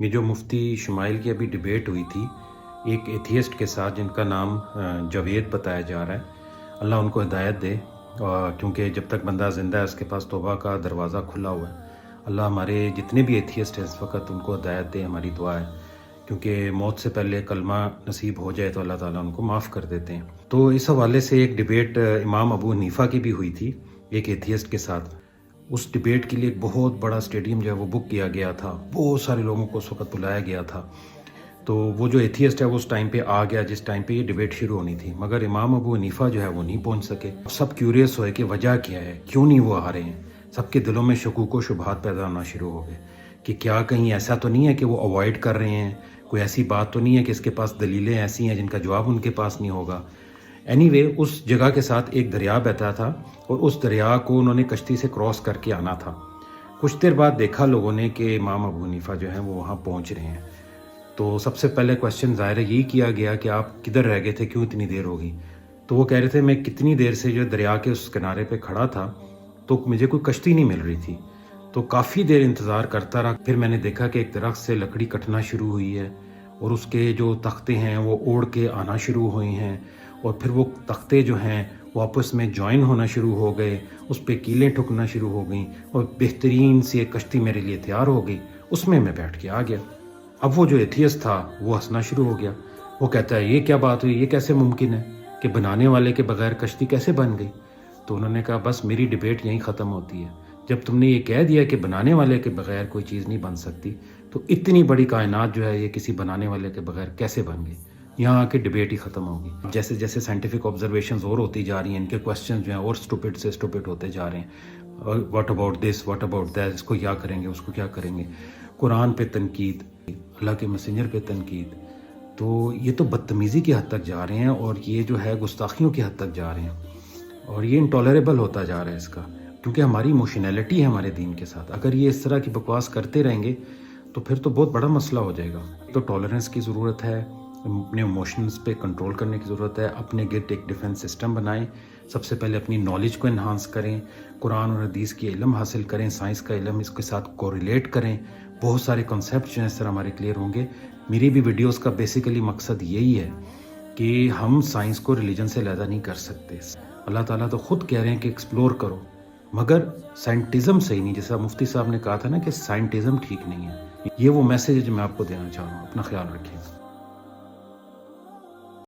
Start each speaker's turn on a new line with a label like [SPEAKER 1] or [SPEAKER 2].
[SPEAKER 1] یہ جو مفتی شمائل کی ابھی ڈبیٹ ہوئی تھی ایک ایتھیسٹ کے ساتھ جن کا نام جاوید بتایا جا رہا ہے، اللہ ان کو ہدایت دے، کیونکہ جب تک بندہ زندہ ہے اس کے پاس توبہ کا دروازہ کھلا ہوا ہے۔ اللہ ہمارے جتنے بھی ایتھیسٹ ہیں اس وقت ان کو ہدایت دے، ہماری دعا ہے، کیونکہ موت سے پہلے کلمہ نصیب ہو جائے تو اللہ تعالیٰ ان کو معاف کر دیتے ہیں۔ تو اس حوالے سے ایک ڈبیٹ امام ابو حنیفہ کی بھی ہوئی تھی ایک ایتھیسٹ کے ساتھ۔ اس ڈبیٹ کے لیے ایک بہت بڑا اسٹیڈیم جو ہے وہ بک کیا گیا تھا، بہت سارے لوگوں کو اس وقت بلایا گیا تھا۔ تو وہ جو ایتھیسٹ ہے وہ اس ٹائم پہ آ گیا جس ٹائم پہ یہ ڈبیٹ شروع ہونی تھی، مگر امام ابو حنیفہ جو ہے وہ نہیں پہنچ سکے۔ سب کیوریس ہوئے کہ وجہ کیا ہے، کیوں نہیں وہ آ رہے ہیں۔ سب کے دلوں میں شکوک و شبہات پیدا ہونا شروع ہو گئے کہ کیا کہیں ایسا تو نہیں ہے کہ وہ اوائڈ کر رہے ہیں، کوئی ایسی بات تو نہیں ہے کہ اس کے پاس دلیلیں ایسی ہیں جن کا جواب ان کے پاس نہیں ہوگا۔ اینی وے اس جگہ کے ساتھ ایک دریا بہتا تھا اور اس دریا کو انہوں نے کشتی سے کراس کر کے آنا تھا۔ کچھ دیر بعد دیکھا لوگوں نے کہ امام ابو حنیفہ جو ہیں وہ وہاں پہنچ رہے ہیں۔ تو سب سے پہلے کویسچن ظاہر ہے یہی کیا گیا کہ آپ کدھر رہ گئے تھے، کیوں اتنی دیر ہوگی؟ تو وہ کہہ رہے تھے میں کتنی دیر سے جو دریا کے اس کنارے پہ کھڑا تھا تو مجھے کوئی کشتی نہیں مل رہی تھی، تو کافی دیر انتظار کرتا رہا۔ پھر میں نے دیکھا کہ ایک درخت سے لکڑی کٹنا شروع ہوئی ہے اور اس کے جو تختے ہیں وہ اوڑھ کے آنا شروع ہوئے ہیں، اور پھر وہ تختے جو ہیں وہ آپس میں جوائن ہونا شروع ہو گئے، اس پہ کیلیں ٹھکنا شروع ہو گئیں اور بہترین سی ایک کشتی میرے لیے تیار ہو گئی، اس میں بیٹھ کے آ گیا۔ اب وہ جو ایتھیسٹ تھا وہ ہنسنا شروع ہو گیا۔ وہ کہتا ہے یہ کیا بات ہوئی، یہ کیسے ممکن ہے کہ بنانے والے کے بغیر کشتی کیسے بن گئی؟ تو انہوں نے کہا بس میری ڈبیٹ یہیں ختم ہوتی ہے۔ جب تم نے یہ کہہ دیا کہ بنانے والے کے بغیر کوئی چیز نہیں بن سکتی، تو اتنی بڑی کائنات جو ہے یہ کسی بنانے والے کے بغیر کیسے بن گئی؟ یہاں آ کے ڈبیٹ ہی ختم ہوگی۔ جیسے جیسے سائنٹیفک آبزرویشنز اور ہوتی جا رہی ہیں، ان کے کویسچنز جو ہیں اور اسٹوپڈ سے اسٹوپڈ ہوتے جا رہے ہیں۔ What about this, what about that, اس کو کیا کریں گے، اس کو کیا کریں گے۔ قرآن پہ تنقید، اللہ کے مسنجر پہ تنقید، تو یہ تو بدتمیزی کی حد تک جا رہے ہیں، اور یہ جو ہے گستاخیوں کی حد تک جا رہے ہیں، اور یہ انٹالریبل ہوتا جا رہا ہے اس کا، کیونکہ ہماری ایموشنلٹی ہے ہمارے دین کے ساتھ۔ اگر یہ اس طرح کی بکواس کرتے رہیں گے تو پھر تو بہت بڑا مسئلہ ہو جائے گا۔ تو ٹالرنس کی ضرورت ہے، اپنے ایموشنز پہ کنٹرول کرنے کی ضرورت ہے، اپنے گرد ایک ڈیفنس سسٹم بنائیں۔ سب سے پہلے اپنی نالج کو انہانس کریں، قرآن اور حدیث کی علم حاصل کریں، سائنس کا علم اس کے ساتھ کوریلیٹ کریں۔ بہت سارے کنسیپٹ جو ہیں اس طرح ہمارے کلیئر ہوں گے۔ میری بھی ویڈیوز کا بیسیکلی مقصد یہی ہے کہ ہم سائنس کو ریلیجن سے علیحدہ نہیں کر سکتے۔ اللہ تعالیٰ تو خود کہہ رہے ہیں کہ ایکسپلور کرو، مگر سائنٹزم صحیح نہیں، جیسا مفتی صاحب نے کہا تھا نا کہ سائنٹزم ٹھیک نہیں ہے۔ یہ وہ میسیج جو میں آپ کو دینا چاہ رہا ہوں۔ اپنا خیال رکھیں۔